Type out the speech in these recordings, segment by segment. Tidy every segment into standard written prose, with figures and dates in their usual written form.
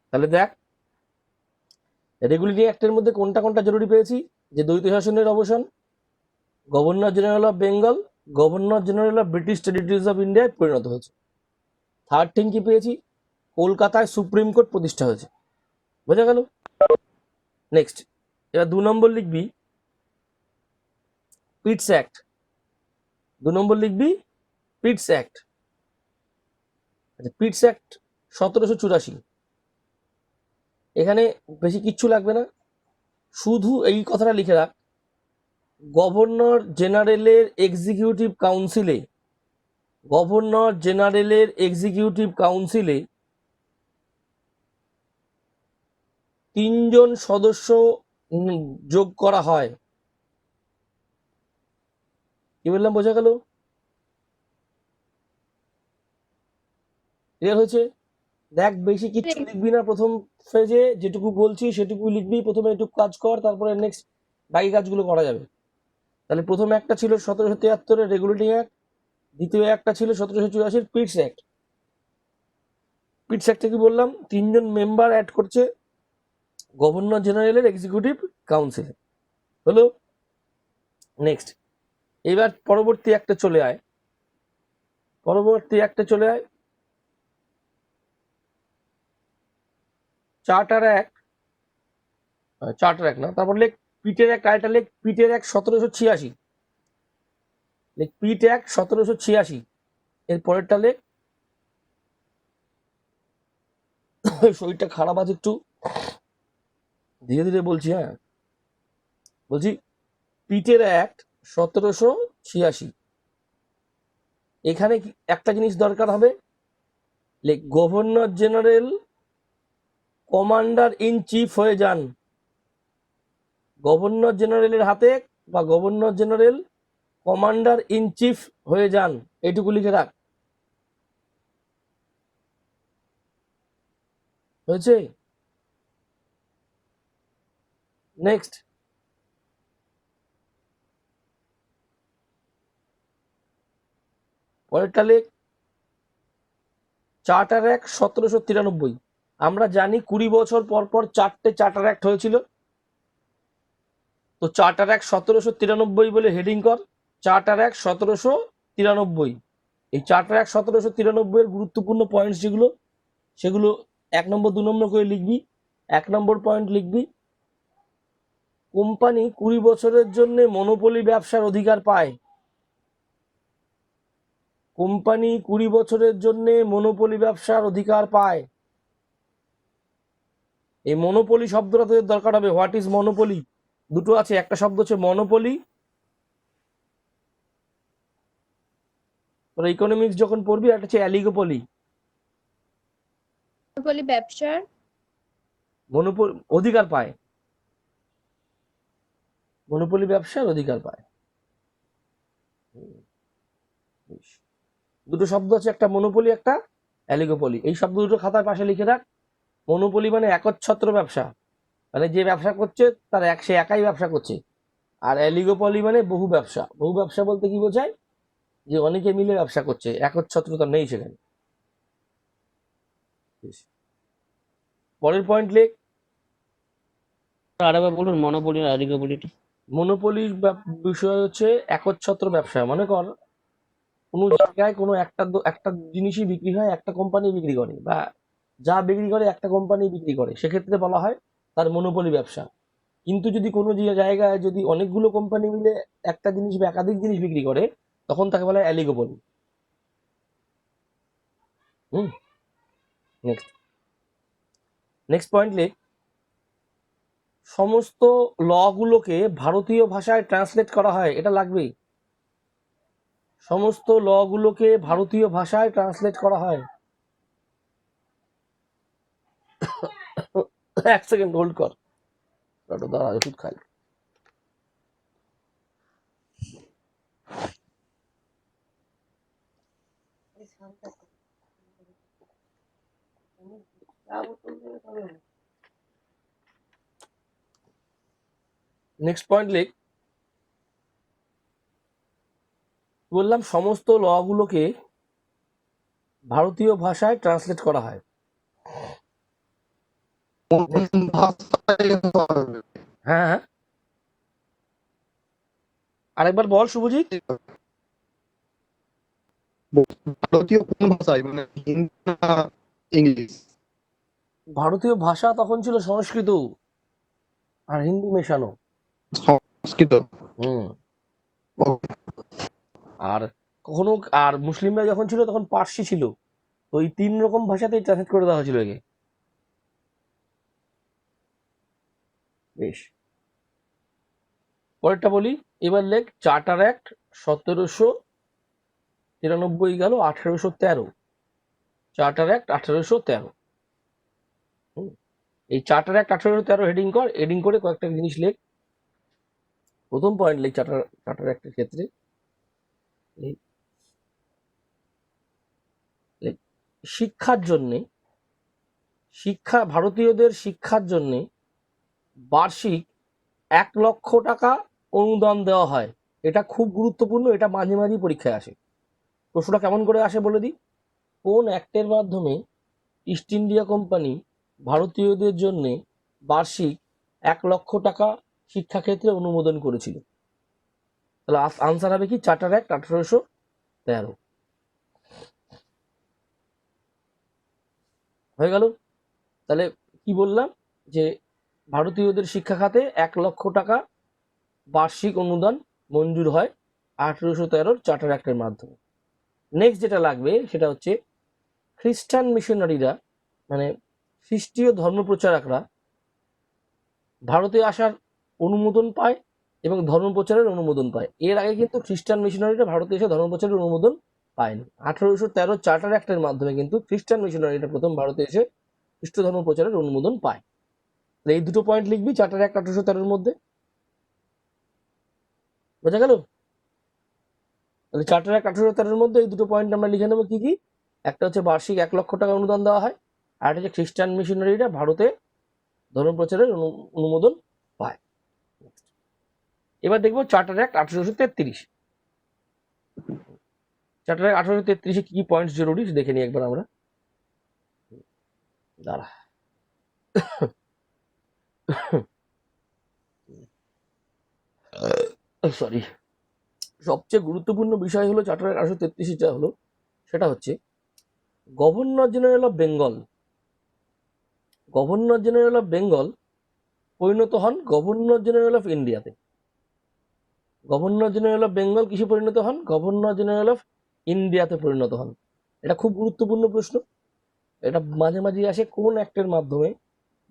তাহলে দেখ, রেগুলেটরি অ্যাক্টের মধ্যে কোনটা কোনটা জরুরি পেয়েছি, যে দ্বৈত শাসনের অবসান, governor general of Bengal governor general of British territories of ইন্ডিয়ায় পরিণত হয়েছে। থার্ড থিং কি পেয়েছি, কলকাতায় সুপ্রিম কোর্ট প্রতিষ্ঠা হয়েছে। বোঝা গেল? নেক্সট, এবার 2 নম্বর লিখবি পিটস অ্যাক্ট। 2 নম্বর লিখবি পিটস অ্যাক্ট। আচ্ছা, পিটস অ্যাক্ট 1784। এখানে বেশি কিচ্ছু লাগবে না, শুধু এই কথাটা লিখে রাখ, গভর্নর জেনারেলের এক্সিকিউটিভ কাউন্সিলে গভর্নর জেনারেলের এক্সিকিউটিভ কাউন্সিলে 3 জন সদস্য যোগ করা হয়। কি বললাম, বোঝা গেল? ক্লিয়ার হয়েছে? দেখ, বেশি কিচ্ছু লিখবি না, প্রথম ফেজে যেটুকু বলছি সেটুকু লিখবি, প্রথমে একটু কাজ কর, তারপরে নেক্সট বাকি কাজগুলো করা যাবে। তাহলে প্রথম একটা ছিল 1773-এর রেগুলেটিং অ্যাক্ট, দ্বিতীয় একটা ছিল 1784-র পিটস অ্যাক্ট। পিটস অ্যাক্টে কি বললাম, 3 জন মেম্বার অ্যাড করছে গভর্নর জেনারেলের এক্সিকিউটিভ কাউন্সিল। হলো? নেক্সট, এবার পরবর্তী একটা চলে আয়, চার্টার অ্যাক্ট না, তারপর লেখ পিটের অ্যাক্ট, আরেকটা লেখ পিটের অ্যাক্ট 1786। লেখ পিট অ্যাক্ট 1786। এর পরেরটা লেখ, শরীরটা খারাপ আছে একটু, ধীরে ধীরে বলছি, হ্যাঁ বলছি, পিটের অ্যাক্ট 1786। এখানে একটা জিনিস দরকার হবে, লেখ governor general commander in chief হয়ে যান। গভর্নর জেনারেলের হাতে বা governor general commander in chief হয়ে যান, এইটুকু লিখে রাখ। হয়েছে? নেক্সট, পরেরটা লেখ চার্টার অ্যাক্ট 1793। আমরা জানি 20 বছর পর পর 4টে চার্টার অ্যাক্ট হয়েছিল, তো চার্টার অ্যাক্ট 1793 বলে হেডিং কর, চার্টার অ্যাক্ট 1793। এই চার্টার অ্যাক্ট 1793 এর গুরুত্বপূর্ণ পয়েন্টস যেগুলো, সেগুলো 1 নম্বর 2 নম্বর করে লিখবি। 1 নম্বর পয়েন্ট লিখবি, কোম্পানি 20 বছরের জন্য মনোপলি ব্যবসার অধিকার পায়। কোম্পানি 20 বছরের জন্য মনোপলি ব্যবসার অধিকার পায়। এই মনোপলি শব্দটা তোদের দরকার হবে, হোয়াট ইজ মনোপলি। দুটো আছে, একটা শব্দ হচ্ছে মনোপলি, তোরা ইকোনমিক্স যখন পড়বি, একটা হচ্ছে অ্যালিগোপলি। মনোপলি ব্যবসার মনোপলি অধিকার পায়, মনোপলি ব্যবসার অধিকার পায়। দুটো শব্দ আছে, একটা মনোপলি, একটা অ্যালিগোপলি। এই শব্দ দুটো খাতার পাশে লিখে রাখ। মনোপলি মানে একচ্ছত্র ব্যবসা, মানে যে ব্যবসা করছে তার সে একাই ব্যবসা করছে। আর অ্যালিগোপলি মানে বহু ব্যবসা। বহু ব্যবসা বলতে কি বোঝায়, যে অনেকে মিলে ব্যবসা করছে, একচ্ছত্রতা নেই সেখানে। পরের পয়েন্ট লেখ, আরেকবার বলুন মনোপলি আর অলিগোপলিটা। মনোপলির বিষয় হচ্ছে একচ্ছত্র ব্যবসা। মনে কর কোনো জায়গায় কোনো একটা জিনিসই বিক্রি হয়, একটা কোম্পানি বিক্রি করে, বা যা বিক্রি করে একটা কোম্পানি বিক্রি করে, সেক্ষেত্রে বলা হয় তার মনোপলি ব্যবসা। কিন্তু যদি কোনো জায়গায় যদি অনেকগুলো কোম্পানি মিলে একটা জিনিস বা একাধিক জিনিস বিক্রি করে, তখন তাকে বলা হয় অ্যালিগোপলি। নেক্সট পয়েন্ট লেখ, সমস্ত ল গুলোকে ভারতীয় ভাষায় ট্রান্সলেট করা হয়। এটা লাগবেই, সমস্ত ল গুলোকে ভারতীয় ভাষায় ট্রান্সলেট করা হয়। 1 সেকেন্ড হোল্ড কর, দাঁড়া, ওষুধ খাই। নেক্সট পয়েন্ট লেখ, বললাম সমস্ত ল গুলোকে ভারতীয় ভাষায় ট্রান্সলেট করা হয়। কোন নেক্সট। ভাষায় হবে? হ্যাঁ হ্যাঁ, আরেকবার বল শুভজিৎ। ভারতীয় কোন ভাষায়, মানে হিন্দি না ইংলিশ? ভারতীয় ভাষা তখন ছিল সংস্কৃত আর হিন্দি মেশানো। সংস্কৃত। হুম। Okay. আর কখনো, আর মুসলিমরা যখন ছিল তখন পার্সি ছিল। তো এই 3 রকম ভাষাতেই ট্রান্সলেট করে দেওয়া হয়েছিল একে। বেশ, পরেরটা বলি। এবার লেখ চার্টার অ্যাক্ট 1793 গেল 1813। Charter act 1813। এই চার্টার অ্যাক্ট 1813 হেডিং কর, হেডিং করে কয়েকটা জিনিস লেখ। প্রথম পয়েন্ট লেখ চার্টার চার্টার অ্যাক্টের ক্ষেত্রে লেখ, লেখ, শিক্ষার জন্যে, শিক্ষা, ভারতীয়দের শিক্ষার জন্যে বার্ষিক 1 লক্ষ টাকা অনুদান দেওয়া হয়। এটা খুব গুরুত্বপূর্ণ, এটা মাঝে মাঝেই পরীক্ষায় আসে। প্রশ্নটা কেমন করে আসে বলে দিই। কোন অ্যাক্টের মাধ্যমে ইস্ট ইন্ডিয়া কোম্পানি ভারতীয়দের জন্য বার্ষিক 1 লক্ষ টাকা শিক্ষাক্ষেত্রে অনুমোদন করেছিল? তাহলে আনসার হবে কি, চার্টার অ্যাক্ট 1813। হয়ে গেল। তাহলে কি বললাম, যে ভারতীয়দের শিক্ষা খাতে 1 লক্ষ টাকা বার্ষিক অনুদান মঞ্জুর হয় 1813 চার্টার অ্যাক্টের মাধ্যমে। নেক্সট যেটা লাগবে সেটা হচ্ছে খ্রিস্টান মিশনারিরা, মানে খ্রিস্টীয় ধর্মপ্রচারকরা ভারতে আসার অনুমোদন পায় এবং ধর্মপ্রচারের অনুমোদন পায়। এর আগে কিন্তু খ্রিস্টান মিশনারিরা ভারতে এসে ধর্মপ্রচারের অনুমোদন পায়নি। 1813 চার্টার অ্যাক্টের মাধ্যমে কিন্তু খ্রিস্টান মিশনারিরা প্রথম ভারতে এসে খ্রিস্ট ধর্ম প্রচারের অনুমোদন পায়। তাহলে এই দুটো পয়েন্ট লিখবি চার্টার অ্যাক্ট 1813-র মধ্যে। বোঝা গেল? তাহলে চার্টার অ্যাক্ট 1813-র মধ্যে এই দুটো পয়েন্ট আমরা লিখে নেবো। কি কি? একটা হচ্ছে বার্ষিক 1 লক্ষ টাকা অনুদান দেওয়া হয়, আর একটা হচ্ছে খ্রিস্টান মিশনারিরা ভারতে ধর্ম প্রচারের অনুমোদন পায়। এবার দেখবো চার্টার অ্যাক্ট 1833। চার্টার অ্যাক্ট 1833-এ কি কি পয়েন্টস জরুরি দেখে নিই একবার আমরা। দাঁড়া, সরি। সবচেয়ে গুরুত্বপূর্ণ বিষয় হলো চার্টার অ্যাক্ট 1833 যা হলো সেটা হচ্ছে governor general of Bengal. Governor general of Bengal পরিণত হন গভর্নর জেনারেল অফ ইন্ডিয়াতে। গভর্নর জেনারেল অফ বেঙ্গল কিসে পরিণত হন? গভর্নর জেনারেল অফ ইন্ডিয়াতে পরিণত হন। এটা খুব গুরুত্বপূর্ণ প্রশ্ন, এটা মাঝে মাঝে আসে। কোন অ্যাক্টের মাধ্যমে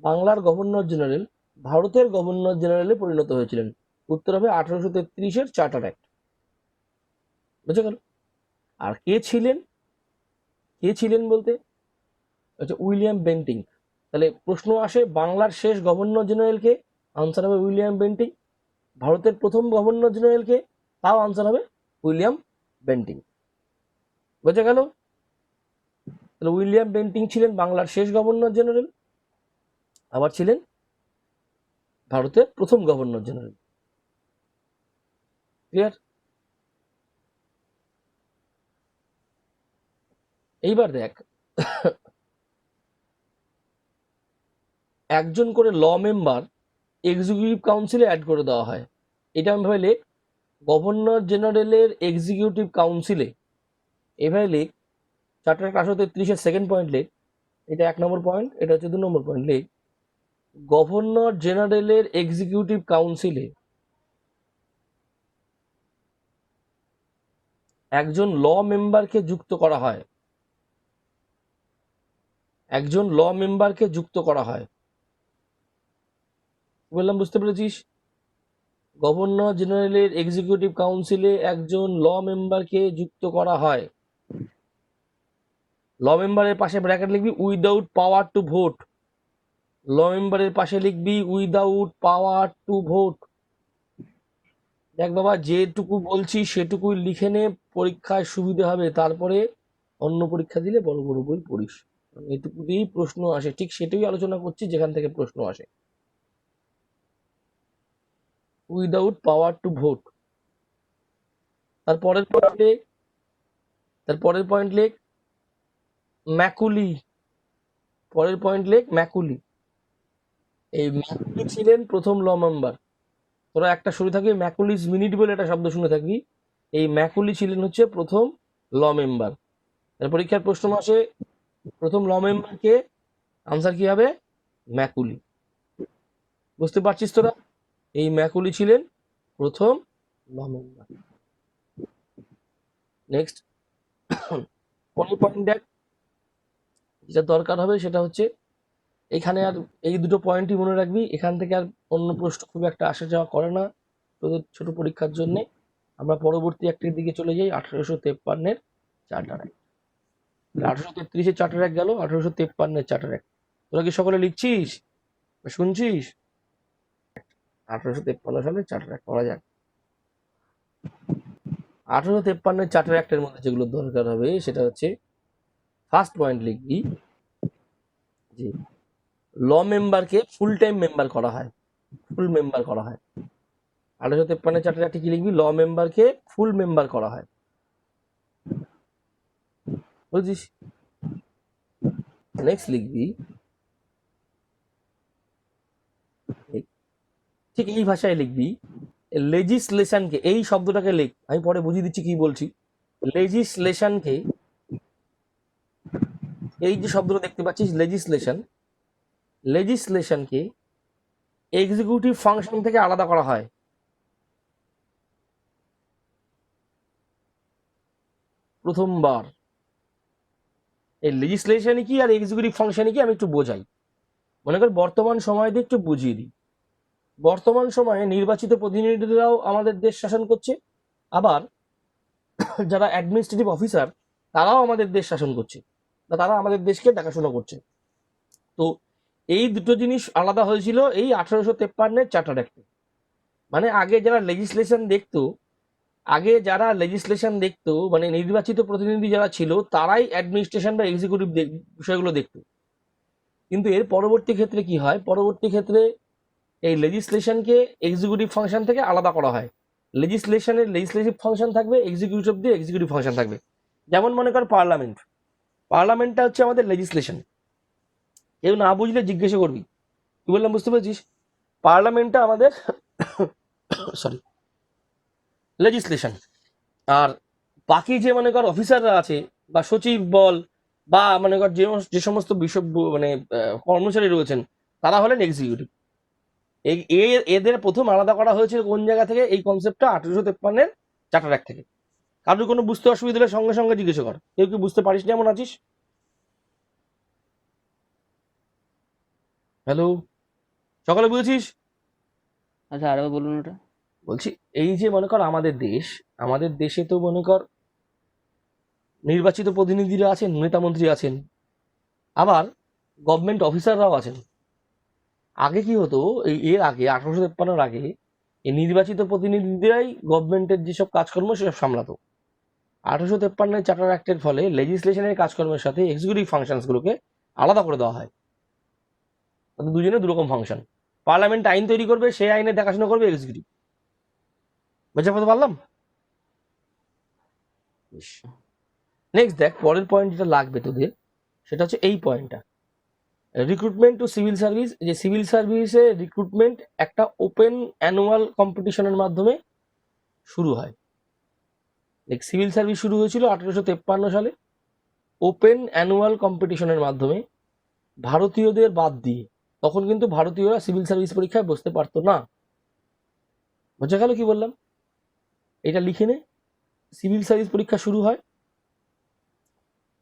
বাংলার গভর্নর জেনারেল ভারতের গভর্নর জেনারেলে পরিণত হয়েছিলেন? উত্তর হবে 1833-এর চার্টার অ্যাক্ট। বুঝে গেল? আর কে ছিলেন? কে ছিলেন বলতে হচ্ছে উইলিয়াম বেন্টিং। তাহলে প্রশ্ন আসে বাংলার শেষ গভর্নর জেনারেলকে, আনসার হবে উইলিয়াম বেন্টিং। ভারতের প্রথম গভর্নর জেনারেলকে, তাও আনসার হবে উইলিয়াম বেন্টিং। বোঝা গেল? তাহলে উইলিয়াম বেন্টিং ছিলেন বাংলার শেষ গভর্নর জেনারেল, আবার ছিলেন ভারতের প্রথম গভর্নর জেনারেল। ক্লিয়ার? এইবার দেখ, একজন করে ল মেম্বার এক্সিকিউটিভ কাউন্সিলে অ্যাড করে দেওয়া হয়। এটা আমি ভাবে লেখ, গভর্নর জেনারেলের এক্সিকিউটিভ কাউন্সিলে। এভাবে লেখ, চার্টার অ্যাক্ট 1833-এর সেকেন্ড পয়েন্ট লেখ। এটা 1 নম্বর পয়েন্ট, এটা হচ্ছে 2 নম্বর পয়েন্ট। লেখ, গভর্নর জেনারেলের এক্সিকিউটিভ কাউন্সিলে একজন ল মেম্বারকে যুক্ত করা হয়। একজন ল মেম্বারকে যুক্ত করা হয়। বললাম, বুঝতে পেরেছিস? গভর্নর জেনারেলের এক্সিকিউটিভ কাউন্সিলে একজন ল মেম্বারকে যুক্ত করা হয়। ল মেম্বারের পাশে ব্র্যাকেট লিখবি উইদাউট পাওয়ার টু ভোট। ল মেম্বারের পাশে লিখবি উইদাউট পাওয়ার টু ভোট। দেখ বাবা, যেটুকু বলছি সেটুকুই লিখে নে, পরীক্ষায় সুবিধে হবে। তারপরে অন্য পরীক্ষা দিলে বড় বড় বই পড়িস। এটুকু দিয়েই প্রশ্ন আসে, ঠিক সেটাই আলোচনা করছি যেখান থেকে প্রশ্ন আসে। Without power to vote. তারপরের পয়েন্ট লেখ, তারপরের পয়েন্ট লেখ ম্যাকুলি। পরের পয়েন্ট লেখ ম্যাকুলি। এই ম্যাকুলি ছিলেন প্রথম ল মেম্বার। তোরা একটা শুরু থাকবি ম্যাকুলিস মিনিট বলে একটা শব্দ শুনে থাকবি। এই ম্যাকুলি ছিলেন হচ্ছে প্রথম ল মেম্বার। পরীক্ষার প্রশ্ন আসে প্রথম ল মেম্বার কে, আনসার কি হবে? ম্যাকুলি। বুঝতে পারছিস তোরা? এই ম্যাকুলি ছিলেন প্রথম ল মেম্বার। নেক্সট পয়েন্ট দেখ, যেটা দরকার হবে সেটা হচ্ছে এখানে আর এই দুটো পয়েন্টই মনে রাখবি। এখান থেকে আর অন্য প্রশ্ন খুব একটা আসা যাওয়া করে না তোদের ছোট পরীক্ষার জন্য। আমরা পরবর্তী একটির দিকে চলে যাই, 1853-এর চার্টার অ্যাক্ট। 1833-এর চার্টার অ্যাক্ট গেল, 1853-এর চার্টার অ্যাক্ট। তোরা কি সকলে লিখছিস বা শুনছিস? 1853 সালের চার্টার অ্যাক্ট পড়া যাক। 1853-এর চার্টার অ্যাক্টের মধ্যে যেগুলো দরকার হবে সেটা হচ্ছে ফার্স্ট পয়েন্ট লিখবি যে ল মেম্বারকে ফুল টাইম মেম্বার করা হয়, ফুল মেম্বার করা হয়। 1853 চার্টার অ্যাক্টে কি লিখবি? ল মেম্বারকে ফুল মেম্বার করা হয়। বুঝছিস? নেক্সট লিখবি ঠিক এই ভাষায় লিখবি লেজিসলেশনকে, এই শব্দটাকে লিখ, আমি পরে বুঝিয়ে দিচ্ছি কি বলছি। লেজিসলেশনকে, এই যে শব্দটা দেখতে পাচ্ছিস লেজিসলেশন, লেজিসলেশনকে এক্সিকিউটিভ ফাংশন থেকে আলাদা করা হয়। প্রথমবার এই লেজিসলেশনই কি আর এক্সিকিউটিভ ফাংশনই কি আমি একটু বোঝাই। মনে কর বর্তমান সময় দিয়ে একটু বুঝিয়ে দিই। বর্তমান সময়ে নির্বাচিত প্রতিনিধিরাও আমাদের দেশ শাসন করছে, আবার যারা অ্যাডমিনিস্ট্রেটিভ অফিসার তারাও আমাদের দেশ শাসন করছে, বা তারা আমাদের দেশকে দেখাশোনা করছে। তো এই দুটো জিনিস আলাদা হয়েছিল এই 1853-এর চার্টার অ্যাক্টে। মানে আগে যারা লেজিসলেশন দেখতো, মানে নির্বাচিত প্রতিনিধি যারা ছিল তারাই অ্যাডমিনিস্ট্রেশন বা এক্সিকিউটিভ বিষয়গুলো দেখতো। কিন্তু এর পরবর্তী ক্ষেত্রে কি হয়? পরবর্তী ক্ষেত্রে এই লেজিসলেশনকে এক্সিকিউটিভ ফাংশন থেকে আলাদা করা হয়। লেজিসলেশনের লেজিসলেটিভ ফাংশন থাকবে, এক্সিকিউটিভ ফাংশন থাকবে। যেমন মনে কর পার্লামেন্টটা হচ্ছে আমাদের লেজিসলেশন। কেউ না বুঝলে জিজ্ঞাসা করবি, কি বললাম বুঝতে পেরেছিস? পার্লামেন্টটা আমাদের সরি লেজিসলেশন। আর বাকি যে মনে কর অফিসাররা আছে বা সচিব বল বা মনে কর যে সমস্ত মানে কর্মচারী রয়েছেন তারা হলেন এক্সিকিউটিভ। এদের প্রথম আলাদা করা হয়েছে কোন জায়গা থেকে? এই কনসেপ্টটা 1853-এর চার্টার অ্যাক্ট থেকে। কারোর কোনো বুঝতে অসুবিধা হলে সঙ্গে সঙ্গে জিজ্ঞেস কর। কেউ কি বুঝতে পারিস না এমন আছিস? হ্যালো, সকালে বুঝেছিস? আচ্ছা আরেকবার বলুন ওটা। বলছি এই যে মনে কর আমাদের দেশে তো মনে কর নির্বাচিত প্রতিনিধিরা আছেন, নেতা মন্ত্রী আছেন, আবার গভর্নমেন্ট অফিসাররাও আছেন। আগে কি হতো, এর আগে 1853-এর আগে এই নির্বাচিত প্রতিনিধিরাই গভর্নমেন্টের যেসব কাজকর্ম সেসব সামলাতো। 1853-এর চার্টার অ্যাক্টের ফলে লেজিসলেশনের কাজকর্মের সাথে এক্সিকিউটিভ ফাংশনসগুলোকে আলাদা করে দেওয়া হয়। তাদের দুজনে দুরকম ফাংশন। পার্লামেন্ট আইন তৈরি করবে, সেই আইনের দেখাশোনা করবে এক্সিকিউটিভ। বুঝতে পারলাম? নেক্সট দেখ, পরের পয়েন্ট যেটা লাগবে তোদের সেটা হচ্ছে এই পয়েন্টটা, রিক্রুটমেন্ট টু সিভিল সার্ভিস। যে সিভিল সার্ভিসে রিক্রুটমেন্ট একটা ওপেন অ্যানুয়াল কম্পিটিশনের মাধ্যমে শুরু হয়। সিভিল সার্ভিস শুরু হয়েছিল 1853 সালে ওপেন অ্যানুয়াল কম্পিটিশনের মাধ্যমে, ভারতীয়দের বাদ দিয়ে। তখন কিন্তু ভারতীয়রা সিভিল সার্ভিস পরীক্ষায় বসতে পারতো না। বোঝা গেল কি বললাম? এটা লিখে নে, সিভিল সার্ভিস পরীক্ষা শুরু হয়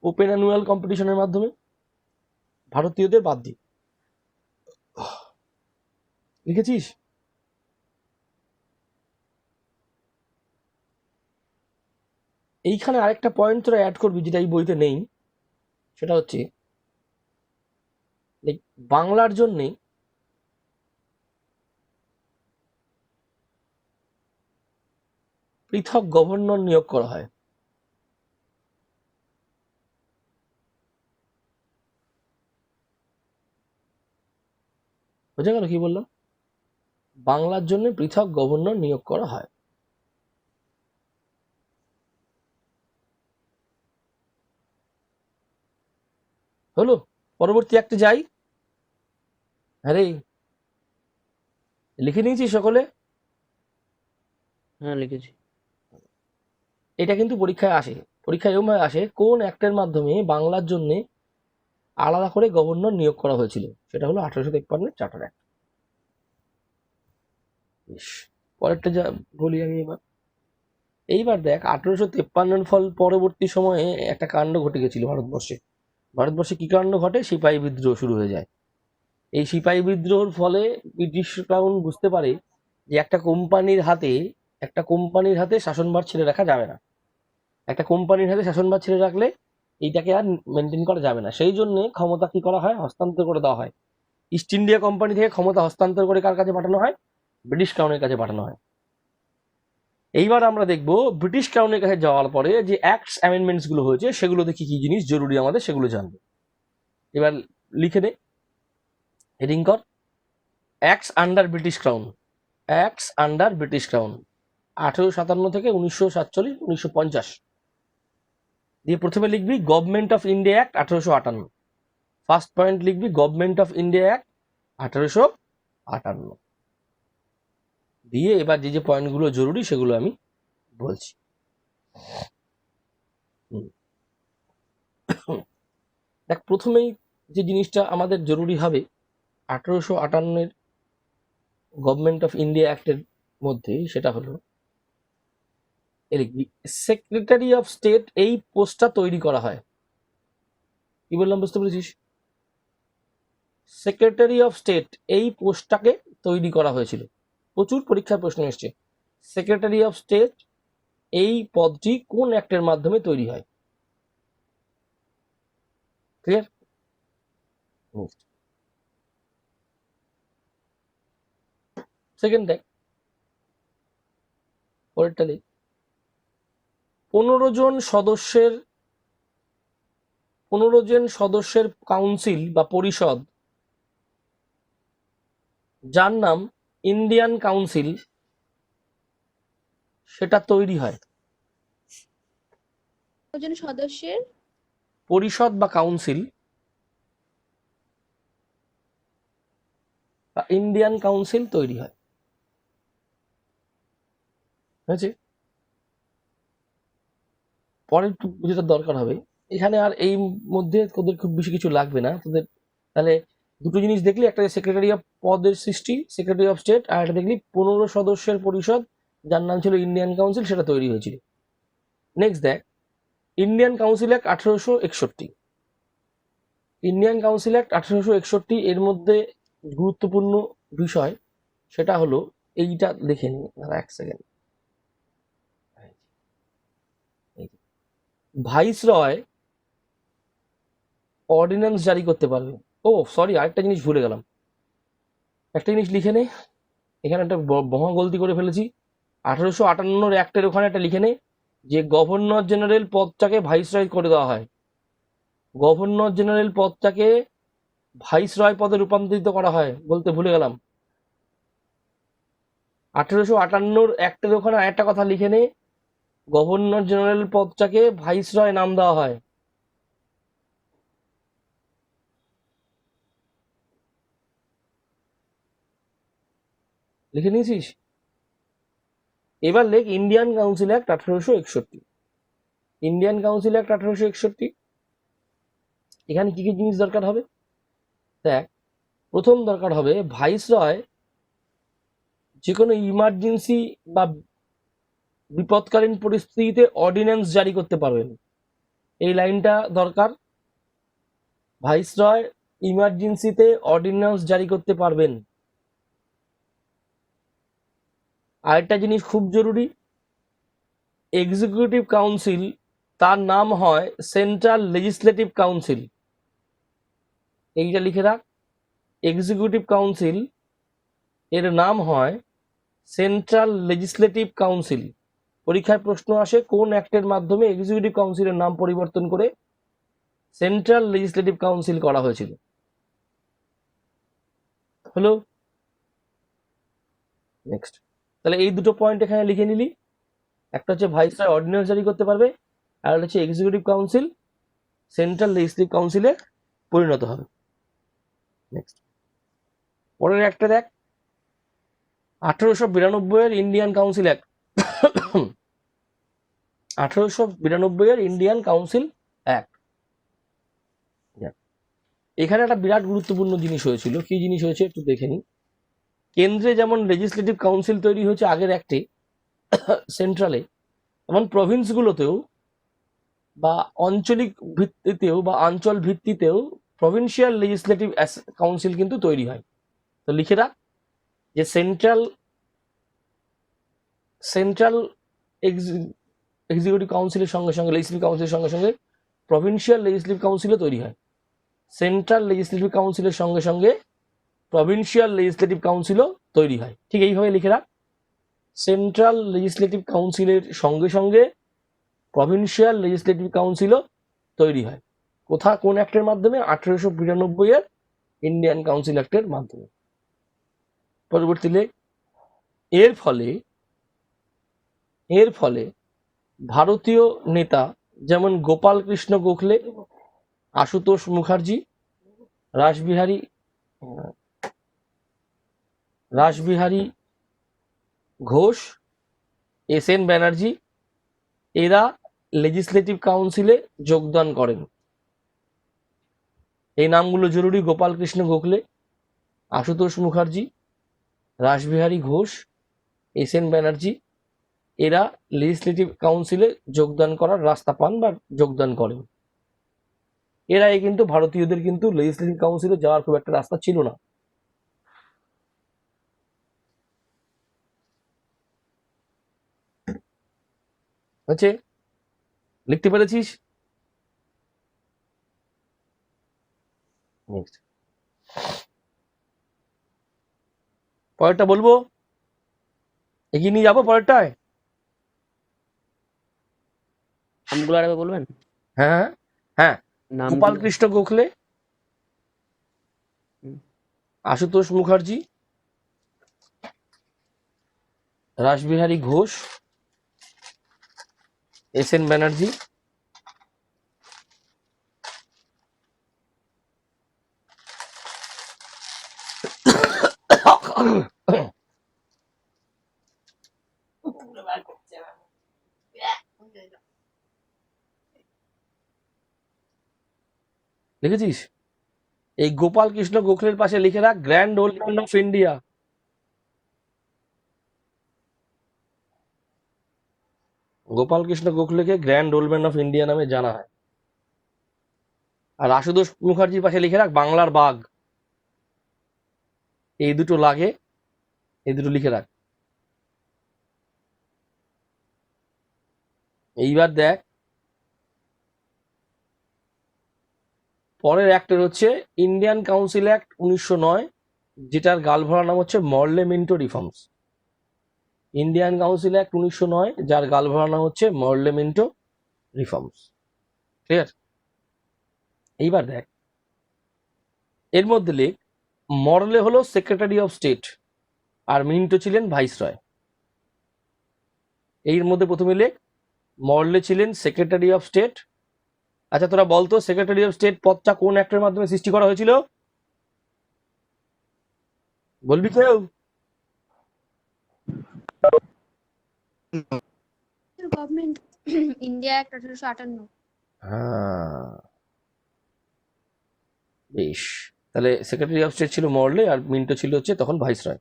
ওপেন অ্যানুয়াল কম্পিটিশনের মাধ্যমে, ভারতীয়দের বাদ দিয়ে। লিখেছিস? এইখানে আরেকটা পয়েন্ট তোরা অ্যাড করবি যেটা এই বইতে নেই, সেটা হচ্ছে বাংলার জন্যে পৃথক গভর্নর নিয়োগ করা হয়। বোঝা গেল কি বললাম? বাংলার জন্য পৃথক গভর্নর নিয়োগ করা হয়। হলো? পরবর্তী একটা যাই। হ্যাঁ রে, লিখে নিয়েছি সকলে? হ্যাঁ লিখেছি। এটা কিন্তু পরীক্ষায় আসে, পরীক্ষায় এরকম আসে কোন অ্যাক্টের মাধ্যমে বাংলার জন্য আলাদা করে গভর্নর নিয়োগ করা হয়েছিল, সেটা হলো 1853 চার্টার অ্যাক্ট। বেশ, পরেরটা যা বলি আমি এইবার দেখ 1853 ফল পরবর্তী সময়ে একটা কাণ্ড ঘটে গেছিল ভারতবর্ষে। ভারতবর্ষে কি কাণ্ড ঘটে? সিপাহী বিদ্রোহ শুরু হয়ে যায়। এই সিপাহী বিদ্রোহের ফলে ব্রিটিশ ক্রাউন বুঝতে পারে যে একটা কোম্পানির হাতে শাসনভার ছেড়ে রাখা যাবে না। একটা কোম্পানির হাতে শাসনভার ছেড়ে রাখলে এইটাকে আর মেনটেন করা যাবে না। সেই জন্য ক্ষমতা কি করা হয়? হস্তান্তর করে দেওয়া হয়। ইস্ট ইন্ডিয়া কোম্পানি থেকে ক্ষমতা হস্তান্তর করে কার কাছে পাঠানো হয়? ব্রিটিশ ক্রাউনের কাছে পাঠানো হয়। এইবার আমরা দেখব ব্রিটিশ ক্রাউনের কাছে যাওয়ার পরে যে অ্যাক্টস অ্যামেন্ডমেন্টস গুলো হয়েছে সেগুলোতে কি কি জিনিস জরুরি আমাদের সেগুলো জানবো। এবার লিখে নে, হেডিং কর, acts under British crown. Acts under British crown 1857 থেকে 1947 1950। দিয়ে প্রথমে লিখবি government of India act 1858। First point লিখবি গভর্নমেন্ট অফ ইন্ডিয়া অ্যাক্ট 1858। দিয়ে এবার যে যে পয়েন্টগুলো জরুরি সেগুলো আমি বলছি। দেখ, প্রথমেই যে জিনিসটা আমাদের জরুরি হবে 1858 গভর্নমেন্ট অফ ইন্ডিয়া অ্যাক্টের মধ্যে, সেটা হলো সেক্রেটারি অফ স্টেট। এই পোস্টটা তৈরি করা হয়। কি বললাম বুঝতে পেরেছিস? সেক্রেটারি অফ স্টেট এই পোস্টটাকে তৈরি করা হয়েছিল। প্রচুর পরীক্ষার প্রশ্ন এসছে। সেক্রেটারি অফ স্টেট এই পদটি কোন অ্যাক্টের মাধ্যমে তৈরি হয়? ক্লিয়ার? সেকেন্ড দেখ, পরেরটা দেখ, 15 জন সদস্যের কাউন্সিল বা পরিষদ, যার নাম ইন্ডিয়ান কাউন্সিল, সেটা তৈরি হয়। জন সদস্যের পরিষদ বা কাউন্সিল বা ইন্ডিয়ান কাউন্সিল তৈরি হয়। হয়েছে? পরের যেটা দরকার হবে এখানে, আর এই মধ্যে তোদের খুব বেশি কিছু লাগবে না তোদের। তাহলে দুটো জিনিস দেখলি, একটা সেক্রেটারি অফ পদের সৃষ্টি, সেক্রেটারি অফ স্টেট, আর একটা দেখলি 15 সদস্যের পরিষদ যার নাম ছিল ইন্ডিয়ান কাউন্সিল, সেটা তৈরি হয়েছিল। নেক্সট দেখ, Indian council act 1861। Indian council act 1861 এর মধ্যে গুরুত্বপূর্ণ বিষয় সেটা হলো এইটা দেখে নি, এক সেকেন্ড। ভাইসরয় অর্ডিন্যান্স জারি করতে পারবে। ও সরি, আরেকটা জিনিস ভুলে গেলাম, একটা জিনিস লিখে নে। এখানে একটা মহা গলতি করে ফেলেছি। 1858 অ্যাক্টের ওখানে একটা লিখে নে যে গভর্নর জেনারেল পদটাকে ভাইসরয় করে দেওয়া হয়। গভর্নর জেনারেল পদটাকে ভাইসরয় পদে রূপান্তরিত করা হয়, বলতে ভুলে গেলাম। 1858 অ্যাক্টের ওখানে আরেকটা কথা লিখে নে, গভর্নর জেনারেল পদটাকে ভাইসরয় নাম দেওয়া হয়। লিখে নিয়েছিস? এবার লেখ Indian council act 1861। Indian council act 1861, এখানে কি কি জিনিস দরকার হবে? দেখ, প্রথম দরকার হবে ভাইসরয় যে কোনো ইমার্জেন্সি বা বিপদকালীন পরিস্থিতিতে অর্ডিন্যান্স জারি করতে পারবেন। এই লাইনটা দরকার। ভাইসরয় ইমার্জেন্সিতে অর্ডিন্যান্স জারি করতে পারবেন। আরেকটা জিনিস খুব জরুরি, এক্সিকিউটিভ কাউন্সিল তার নাম হয় সেন্ট্রাল লেজিসলেটিভ কাউন্সিল। এইটা লিখে রাখ, এক্সিকিউটিভ কাউন্সিল এর নাম হয় সেন্ট্রাল লেজিসলেটিভ কাউন্সিল। পরীক্ষায় প্রশ্ন আসে কোন অ্যাক্টের মাধ্যমে এক্সিকিউটিভ কাউন্সিলের নাম পরিবর্তন করে সেন্ট্রাল লেজিসলেটিভ কাউন্সিল করা হয়েছিল। হলো? নেক্সট, তাহলে এই দুটো পয়েন্ট এখানে লিখে নিলি। একটা হচ্ছে ভাইসরয় অর্ডিন্যান্স জারি করতে পারবে, আর একটা হচ্ছে এক্সিকিউটিভ কাউন্সিল সেন্ট্রাল লেজিসলেটিভ কাউন্সিলে পরিণত হবে। নেক্সট, পরের একটা দেখ, 1892 এর ইন্ডিয়ান কাউন্সিল অ্যাক্ট 1892 এর ইন্ডিয়ান কাউন্সিল অ্যাক্ট। এখানে একটা বিরাট গুরুত্বপূর্ণ জিনিস হয়েছিল। কি জিনিস হয়েছে একটু দেখে নিই। কেন্দ্রে যেমন লেজিসলেটিভ কাউন্সিল তৈরি হয়েছে আগের অ্যাক্টে সেন্ট্রালে, তেমন প্রভিন্সগুলোতেও বা আঞ্চলিক ভিত্তিতেও বা অঞ্চল ভিত্তিতেও প্রভিন্সিয়াল লেজিসলেটিভ কাউন্সিল কিন্তু তৈরি হয়। তো লিখে রাখ যে সেন্ট্রাল এক্সিকিউটিভ কাউন্সিলের সঙ্গে সঙ্গে লেজিসলেটিভ কাউন্সিলের সঙ্গে সঙ্গে প্রভিন্সিয়াল লেজিসলেটিভ কাউন্সিলও তৈরি হয়। সেন্ট্রাল লেজিসলেটিভ কাউন্সিলের সঙ্গে সঙ্গে প্রভিন্সিয়াল লেজিসলেটিভ কাউন্সিলও তৈরি হয়। ঠিক এইভাবে লিখে রাখ, সেন্ট্রাল লেজিসলেটিভ কাউন্সিলের সঙ্গে সঙ্গে প্রভিন্সিয়াল লেজিসলেটিভ কাউন্সিলও তৈরি হয়। কোন অ্যাক্টের মাধ্যমে? 1892 এর ইন্ডিয়ান কাউন্সিল অ্যাক্টের মাধ্যমে। পরবর্তী লেখ, এর ফলে ভারতীয় নেতা যেমন গোপাল কৃষ্ণ গোখলে, আশুতোষ মুখার্জি, রাসবিহারী ঘোষ, এস.এন. ব্যানার্জি এরা লেজিসলেটিভ কাউন্সিলে যোগদান করেন। এই নামগুলো জরুরি: গোপাল কৃষ্ণ গোখলে, আশুতোষ মুখার্জি, রাসবিহারী ঘোষ, এস.এন. ব্যানার্জি এরা লেজিসলেটিভ কাউন্সিলে যোগদান করার রাস্তা পান বা যোগদান করেন। এর আগে কিন্তু ভারতীয়দের কিন্তু লেজিসলেটিভ কাউন্সিলে যাওয়ার খুব একটা রাস্তা ছিল না। হচ্ছে, লিখতে পেরেছিস? নেক্সট, পরেরটা বলবো, এগিয়ে নিয়ে যাবো পরেরটায়। নামগুলো আরেকবার বলবেন? হ্যাঁ হ্যাঁ, গোপাল নামগুলো। কৃষ্ণ গোখলে, হুম। আশুতোষ মুখার্জি, রাসবিহারী ঘোষ, এস.এন. ব্যানার্জি লিখেছিস? এই গোপাল কৃষ্ণ গোখলের পাশে লিখে রাখ grand old man of India. গোপাল কৃষ্ণ গোখলেকে grand old man of India নামে জানা হয়। আর আশুতোষ মুখার্জির পাশে লিখে রাখ বাংলার বাঘ। এই দুটো লাগে, এই দুটো লিখে রাখ। এইবার দেখ, পরের অ্যাক্টের হচ্ছে ইন্ডিয়ান কাউন্সিল অ্যাক্ট 1909, যেটার গালভরা নাম হচ্ছে Morley Minto reforms. Indian council act 1909, যার গালভরা নাম হচ্ছে মর্লে মিন্টো রিফর্মস। ক্লিয়ার? এইবার দেখ, এর মধ্যে লেখ মর্লে হলো সেক্রেটারি অফ স্টেট আর মিন্টো ছিলেন ভাইসরয়। এর মধ্যে প্রথমে লেখ মর্লে ছিলেন সেক্রেটারি অফ স্টেট। আচ্ছা তোরা বলতো সেক্রেটারি অফ স্টেট পদটা কোন অ্যাক্টের মাধ্যমে সৃষ্টি করা হয়েছিল? বলবি কেউ? Government India act 1858। হ্যাঁ, বেশ, তাহলে সেক্রেটারি অফ স্টেট ছিল মর্লে আর মিন্টো ছিল হচ্ছে তখন ভাইসরয়।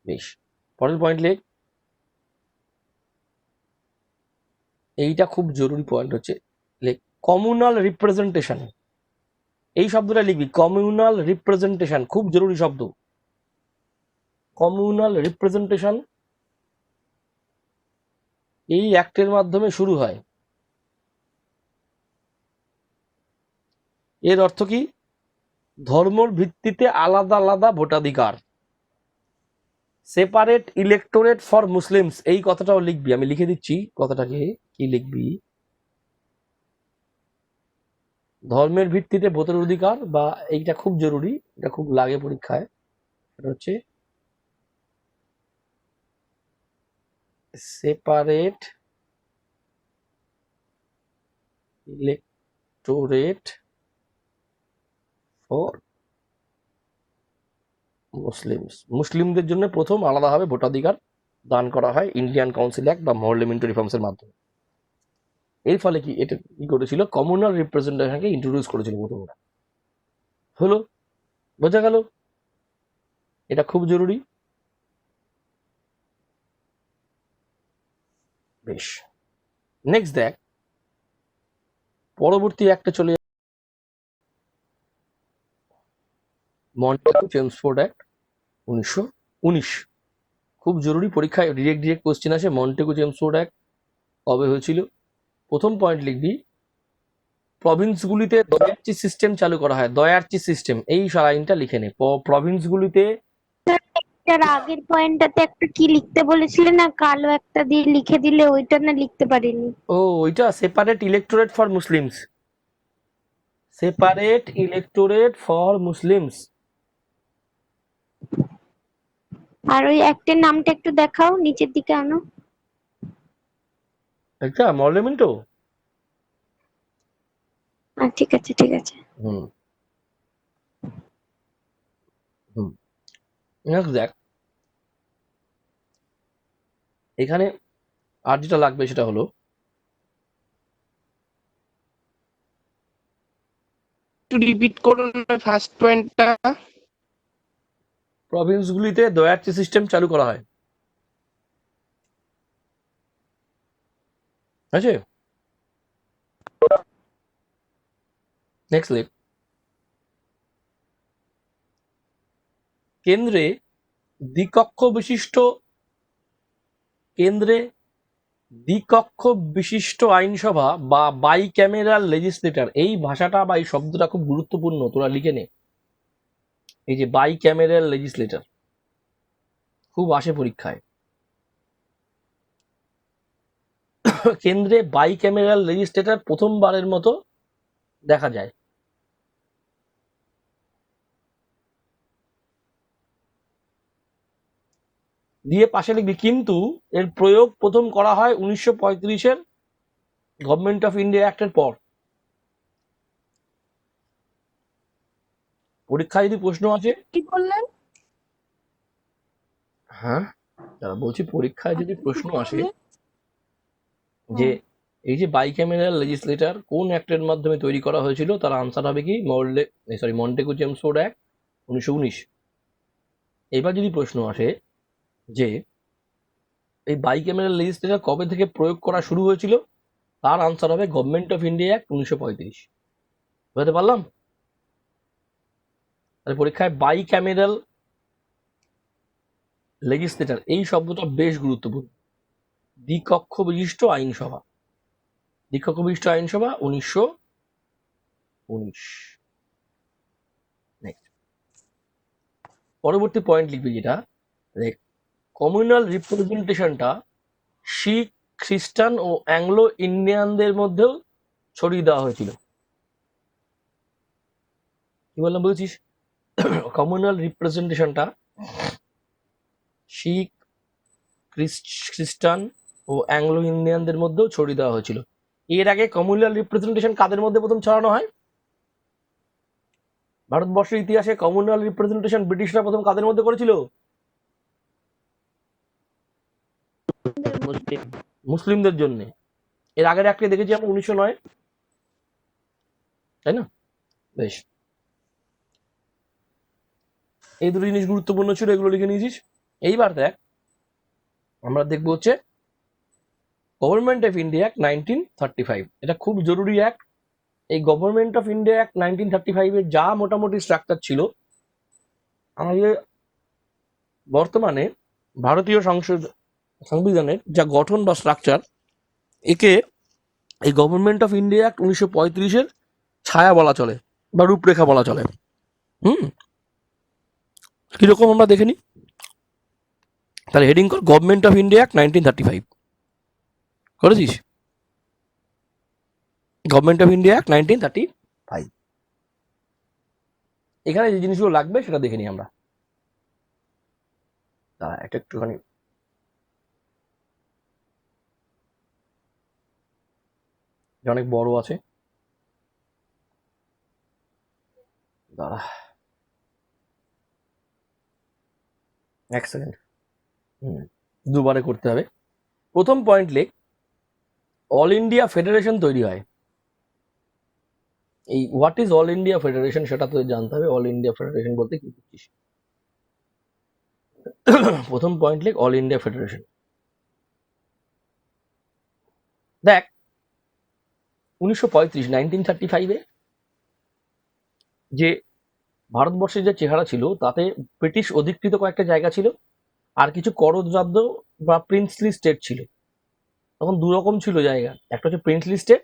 বেশ, পরের পয়েন্ট লেখ, এইটা খুব জরুরি পয়েন্ট হচ্ছে, লেখ কমিউনাল রিপ্রেজেন্টেশন। এই শব্দটা লিখবি, কমিউনাল রিপ্রেজেন্টেশন, খুব জরুরি শব্দ। কমিউনাল রিপ্রেজেন্টেশন এই অ্যাক্টের মাধ্যমে শুরু হয়। এর অর্থ কি? ধর্মর ভিত্তিতে আলাদা আলাদা ভোটাধিকার, সেপারেট ইলেক্টোরেট ফর মুসলিমস। এই কথাটাও লিখবি, আমি লিখে দিচ্ছি কথাটাকে। কি লিখবি? ধর্মের ভিত্তিতে ভোটের অধিকার, বা এইটা খুব জরুরি, এটা খুব লাগে পরীক্ষায়, এটা হচ্ছে সেপারেট ইলেক্টোরেট ফর মুসলিমদের জন্য প্রথম আলাদাভাবে ভোটাধিকার দান করা হয় ইন্ডিয়ান কাউন্সিল অ্যাক্ট বা পার্লামেন্টারি রিফর্মসের মাধ্যমে। এর ফলে কি এটা কি করেছিল, কমিউনাল রিপ্রেজেন্টেশনকে ইন্ট্রোডিউস করেছিল প্রথম ওরা। হলো, বোঝা গেল, এটা খুব জরুরি। বেশ, নেক্সট দেখ, পরবর্তী একটা চলে মন্টেগু চেমসফোর্ড অ্যাক্ট 1919। খুব জরুরি, পরীক্ষায় ডিরেক্ট কোশ্চেন আসে, মন্টেগু চেমসফোর্ড অ্যাক্ট কবে হয়েছিল। প্রথম পয়েন্ট লিখবি, প্রভিন্সগুলিতে দয়ার্চি সিস্টেম চালু করা হয়। দয়ার্চি সিস্টেম, এই লাইনটা লিখে নে। প্রভিন্সগুলিতে তার আগের পয়েন্টটাতে একটা কি লিখতে বলেছিলে না, কালো একটা দিয়ে লিখে দিলে, ওইটা না লিখতে পারিনি। ওইটা separate electorate for Muslims, separate electorate for Muslims. আর ওই অ্যাক্টের নামটা একটু দেখাও, নিচের দিকে আনো। একটা মর্লেমেন্টো। ঠিক আছে ঠিক আছে। হুম হুম দেখ, এখানে আর যেটা লাগবে সেটা হলো একটু রিপিট করুন ফার্স্ট পয়েন্টটা। প্রভিন্সগুলিতে দয়ার্চি সিস্টেম চালু করা হয়। আছে, নেক্সট লিখ, কেন্দ্রে দ্বিকক্ষ বিশিষ্ট আইনসভা বা বাইক্যামেরাল লেজিসলেটর। এই ভাষাটা বা এই শব্দটা খুব গুরুত্বপূর্ণ, তোরা লিখে নে। এই যে বাইক্যামেরাল লেজিসলেটর খুব আসে পরীক্ষায়। কেন্দ্রে বাইক্যামেরাল লেজিসলেটর প্রথমবারের মতো দেখা যায়। দিয়ে পাশে লিখবি, কিন্তু এর প্রয়োগ প্রথম করা হয় 1935-এর গভর্নমেন্ট অফ ইন্ডিয়া অ্যাক্টের পর। পরীক্ষায় যদি প্রশ্ন আসে, কি বললেন? হ্যাঁ বলছি, পরীক্ষায় যদি প্রশ্ন আসে যে এই যে বাইক্যামেরাল লেজিসলেটর কোন অ্যাক্টের মাধ্যমে তৈরি করা হয়েছিল, তার আনসার হবে কি, মন্টেগু চেমসফোর্ড অ্যাক্ট 1919। এবার যদি প্রশ্ন আসে যে এই বাইক্যামেরাল লেজিসলেটর কবে থেকে প্রয়োগ করা শুরু হয়েছিল, তার আনসার হবে গভর্নমেন্ট অফ ইন্ডিয়া অ্যাক্ট 1935। বুঝতে পারলাম? তাহলে পরীক্ষায় বাইক্যামেরাল লেজিসলেটর এই শব্দটা বেশ গুরুত্বপূর্ণ। দ্বিকক্ষ বিশিষ্ট আইনসভা, দ্বিকক্ষ বিশিষ্ট আইনসভা 1919। নেক্সট, পরবর্তী পয়েন্ট লিখবি যেটা, কমিউনাল রিপ্রেজেন্টেশনটা শিখ, খ্রিস্টান ও অ্যাংলো ইন্ডিয়ানদের মধ্যেও ছড়িয়ে দেওয়া হয়েছিল। কি বললাম বলছিস? কমিউনাল রিপ্রেজেন্টেশনটা শিখ, খ্রিস্টান ও অ্যাংলো ইন্ডিয়ানদের মধ্যেও ছড়িয়ে দেওয়া হয়েছিল। এর আগে কমিউনাল রিপ্রেজেন্টেশন কাদের মধ্যে প্রথম ছড়ানো হয়? ভারতবর্ষের ইতিহাসে কমিউনাল রিপ্রেজেন্টেশন ব্রিটিশরা প্রথম কাদের মধ্যে করেছিল? মুসলিম। মুসলিমদের জন্য। এর আগের একটা দেখেছি আমরা 1909, তাই না? বেশ, এই দুটো জিনিস গুরুত্বপূর্ণ ছিল, এগুলো লিখে নিয়েছিস। এইবার দেখ, আমরা দেখবো হচ্ছে গভর্নমেন্ট অফ ইন্ডিয়া অ্যাক্ট 1935। এটা খুব জরুরি অ্যাক্ট। এই গভর্নমেন্ট অফ ইন্ডিয়া অ্যাক্ট 1935 এর যা মোটামুটি স্ট্রাকচার ছিল, আমাদের বর্তমানে ভারতীয় সংবিধানের যা গঠন বা স্ট্রাকচার, একে এই গভর্নমেন্ট অফ ইন্ডিয়া অ্যাক্ট 1935-এর ছায়া বলা চলে বা রূপরেখা বলা চলে। কিরকম আমরা দেখে নিই। তাহলে হেডিং কর গভর্নমেন্ট অফ ইন্ডিয়া অ্যাক্ট 1935, করেছিস? Government of India act 1935। এখানে যে জিনিসগুলো লাগবে সেটা দেখে নিই আমরা। দাঁড়া, এটা একটুখানি অনেক বড় আছে, দাঁড়া। এক সেকেন্ড, দুবারে করতে হবে। প্রথম পয়েন্ট লেখ, অল ইন্ডিয়া ফেডারেশন তৈরি হয়। এই what is all India federation সেটা তো জানতে হবে। অল ইন্ডিয়া ফেডারেশন বলতে কি বুঝছিস? প্রথম পয়েন্ট লেখ, অল ইন্ডিয়া ফেডারেশন। দেখ 1935 যে ভারতবর্ষের যে চেহারা ছিল তাতে ব্রিটিশ অধিকৃত কয়েকটা জায়গা ছিল আর কিছু কররাজ্য বা প্রিন্সলি স্টেট ছিল। তখন দু রকম ছিল জায়গা, একটা হচ্ছে প্রিন্সলি স্টেট,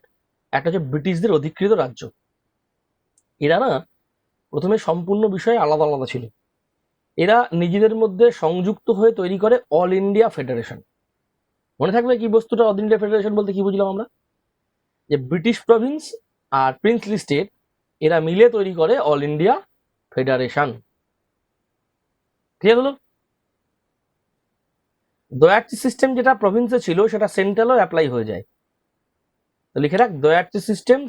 একটা হচ্ছে ব্রিটিশদের অধিকৃত রাজ্য। এরা না প্রথমে সম্পূর্ণ বিষয়ে আলাদা আলাদা ছিল। এরা নিজেদের মধ্যে সংযুক্ত হয়ে তৈরি করে অল ইন্ডিয়া ফেডারেশন। মনে থাকবে কি বস্তুটা অল ইন্ডিয়া ফেডারেশন বলতে কি বুঝলাম আমরা? যে ব্রিটিশ প্রভিন্স আর প্রিন্সলি স্টেট এরা মিলে তৈরি করে অল ইন্ডিয়া ফেডারেশন। ক্লিয়ার হলো? দয়ার্চি সিস্টেম যেটা প্রভিন্সে ছিল সেটা সেন্ট্রালও অ্যাপ্লাই হয়ে যায়। তো লিখে রাখ, দয়ার্চি সিস্টেম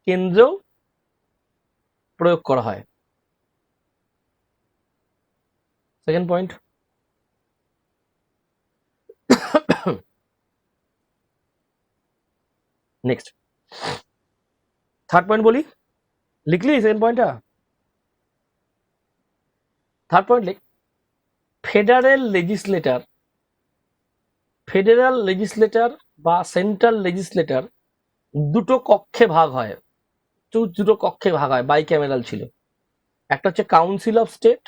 কেন্দ্রেও প্রয়োগ করা হয়। Second point, next third point বলি, লিখলি সেকেন্ড পয়েন্টটা? থার্ড পয়েন্ট লিখ, ফেডারেল লেজিসলেটর বা সেন্ট্রাল লেজিসলেটর দুটো কক্ষে ভাগ হয়। দুটো কক্ষে ভাগ হয়, বাইক্যামেরাল ছিল। একটা হচ্ছে কাউন্সিল অফ স্টেট,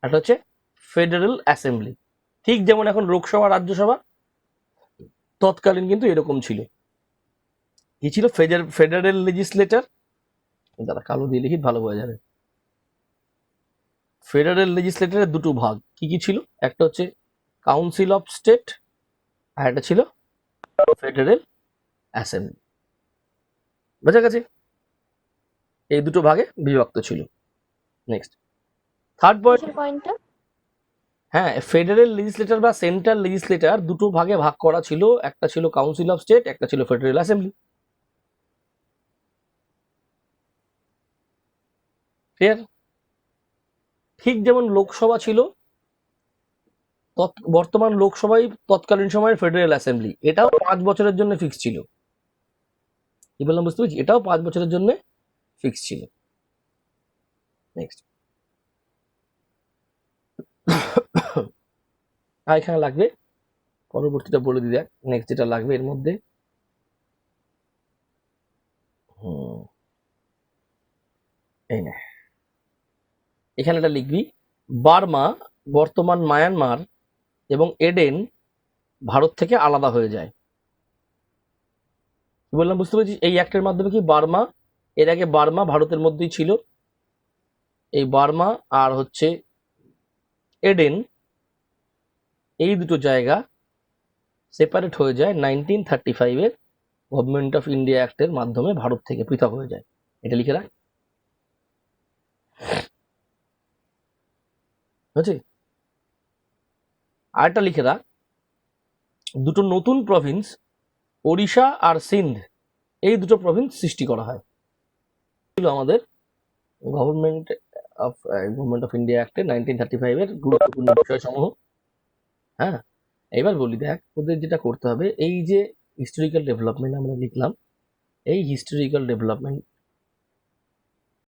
একটা হচ্ছে ফেডারেল অ্যাসেম্বলি। ঠিক যেমন এখন লোকসভা রাজ্যসভা, তৎকালীন কিন্তু এরকম ছিল। কি ছিল? ফেডারেল লেজিসলেটর, দাদা কালো দিয়ে লিখি ভালো বোঝা যাবে। ফেডারেল লেজিসলেটরের দুটো ভাগ কি কি ছিল? একটা হচ্ছে কাউন্সিল অফ স্টেট আর একটা ছিল ফেডারেল অ্যাসেম্বলি। বোঝা গেছে? এই দুটো ভাগে বিভক্ত ছিল। নেক্সট থার্ড পয়েন্ট, কিসের পয়েন্টটা? হ্যাঁ, ফেডারেল লেজিসলেটর বা সেন্ট্রাল লেজিসলেটর দুটো ভাগে ভাগ করা ছিল। একটা ছিল কাউন্সিল অফ স্টেট, একটা ছিল ফেডারেল অ্যাসেম্বলি। ক্লিয়ার? ঠিক যেমন লোকসভা ছিল, বর্তমান লোকসভায় তৎকালীন সময়ের ফেডারেল অ্যাসেম্বলি, এটাও 5 বছরের জন্য ফিক্স ছিল। কি বললাম বুঝতে পেরেছি? এটাও 5 বছরের জন্য ফিক্স ছিল। নেক্সট আর এখানে লাগবে, পরবর্তীটা বলে দিই। দেখ নেক্সট যেটা লাগবে এর মধ্যে, এই না, এখানে এটা লিখবি, বার্মা বর্তমান মায়ানমার এবং এডেন ভারত থেকে আলাদা হয়ে যায়। কি বললাম বুঝতে পেরেছিস? এই অ্যাক্টের মাধ্যমে কি বার্মা, এর আগে বার্মা ভারতের মধ্যেই ছিল, এই বার্মা আর হচ্ছে এডেন, এই দুটো জায়গা সেপারেট হয়ে যায় 1935 গভর্নমেন্ট অফ ইন্ডিয়া অ্যাক্টের মাধ্যমে, ভারত থেকে পৃথক হয়ে যায়। এটা লিখে রাখ, বুঝছি? আরেকটা লিখে রাখ, দুটো নতুন প্রভিন্স ওড়িশা আর সিন্ধ, এই দুটো প্রভিন্স সৃষ্টি করা হয়। ছিল আমাদের গভর্নমেন্ট অফ ইন্ডিয়া অ্যাক্টে 1935 গুরুত্বপূর্ণ বিষয় সমূহ। হ্যাঁ, এবার বলি, দেখ ওদের যেটা করতে হবে, এই যে হিস্টোরিক্যাল ডেভেলপমেন্ট আমরা লিখলাম, এই হিস্টোরিক্যাল ডেভেলপমেন্ট